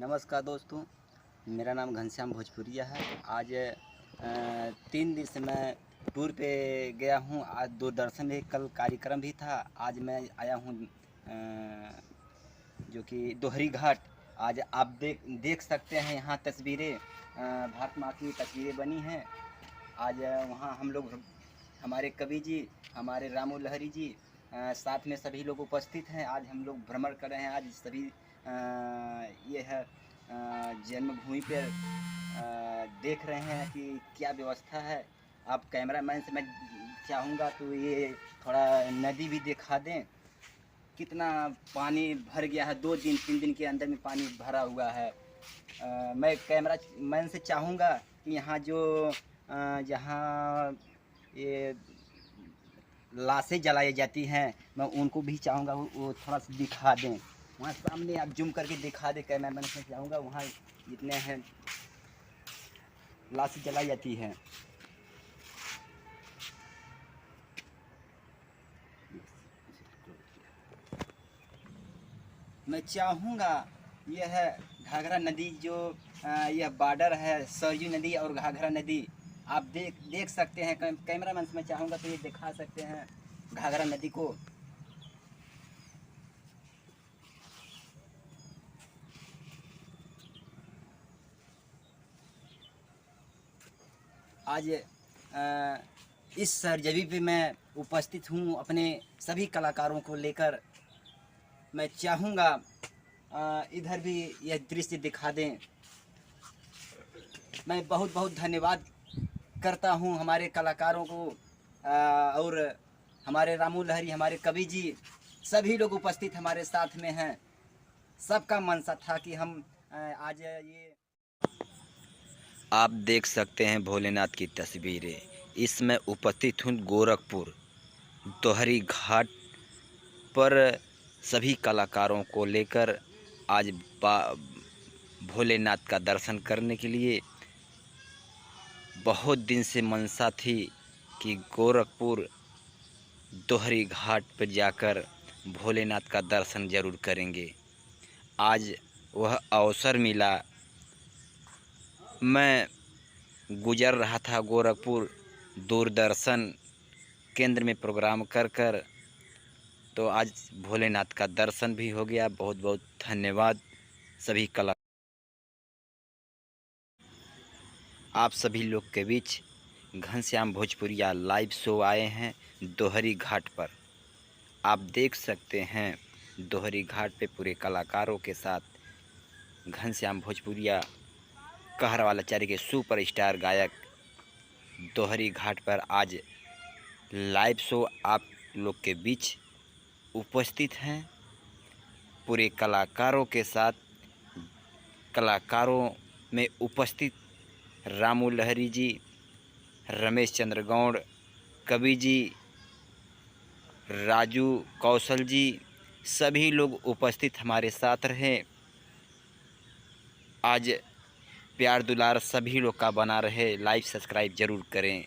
नमस्कार दोस्तों, मेरा नाम घनश्याम भोजपुरिया है। आज 3 दिन से मैं टूर पे गया हूँ। आज दूरदर्शन में कल कार्यक्रम भी था। आज मैं आया हूँ जो कि दोहरी घाट। आज आप देख सकते हैं यहाँ तस्वीरें, भारत माँ की तस्वीरें बनी हैं। आज वहाँ हम लोग, हमारे कवि जी, हमारे रामू लहरी जी, साथ में सभी लोग उपस्थित हैं। आज हम लोग भ्रमण कर रहे हैं। आज सभी ये है जन्मभूमि पर देख रहे हैं कि क्या व्यवस्था है। आप कैमरामैन से मैं चाहूँगा तो ये थोड़ा नदी भी दिखा दें। कितना पानी भर गया है, 2 दिन 3 दिन के अंदर में पानी भरा हुआ है। मैं कैमरामैन से चाहूँगा कि यहाँ जो जहाँ ये लाशें जलाई जाती हैं, मैं उनको भी चाहूँगा वो थोड़ा सा दिखा दें। वहाँ सामने आप जूम करके दिखा दें। कैमरामैन से चाहूँगा वहाँ जितने हैं लाशें जलाई जाती हैं। मैं चाहूँगा यह है घाघरा नदी, जो यह बॉर्डर है सरयू नदी और घाघरा नदी। आप देख सकते हैं। कैमरामैन से मैं चाहूँगा तो ये दिखा सकते हैं घाघरा नदी को। आज इस सरजमी पे मैं उपस्थित हूँ अपने सभी कलाकारों को लेकर। मैं चाहूँगा इधर भी यह दृश्य दिखा दें। मैं बहुत बहुत धन्यवाद करता हूँ हमारे कलाकारों को, और हमारे रामू लहरी, हमारे कवि जी, सभी लोग उपस्थित हमारे साथ में हैं। सबका मनसा था कि हम आज ये आप देख सकते हैं भोलेनाथ की तस्वीरें। इसमें उपस्थित हूँ गोरखपुर दोहरी घाट पर सभी कलाकारों को लेकर आज भोलेनाथ का दर्शन करने के लिए। बहुत दिन से मनसा थी कि गोरखपुर दोहरी घाट पर जाकर भोलेनाथ का दर्शन जरूर करेंगे। आज वह अवसर मिला। मैं गुजर रहा था गोरखपुर दूरदर्शन केंद्र में प्रोग्राम कर तो आज भोलेनाथ का दर्शन भी हो गया। बहुत बहुत धन्यवाद सभी कला। आप सभी लोग के बीच घनश्याम भोजपुरिया लाइव शो आए हैं दोहरी घाट पर। आप देख सकते हैं दोहरी घाट पे पूरे कलाकारों के साथ घनश्याम भोजपुरिया कहरवालाचारी के सुपरस्टार गायक दोहरी घाट पर आज लाइव शो आप लोग के बीच उपस्थित हैं पूरे कलाकारों के साथ। कलाकारों में उपस्थित रामू लहरी जी, रमेश चंद्र गौड़, कवि जी, राजू कौशल जी, सभी लोग उपस्थित हमारे साथ रहे। आज प्यार दुलार सभी लोग का बना रहे। लाइक सब्सक्राइब जरूर करें।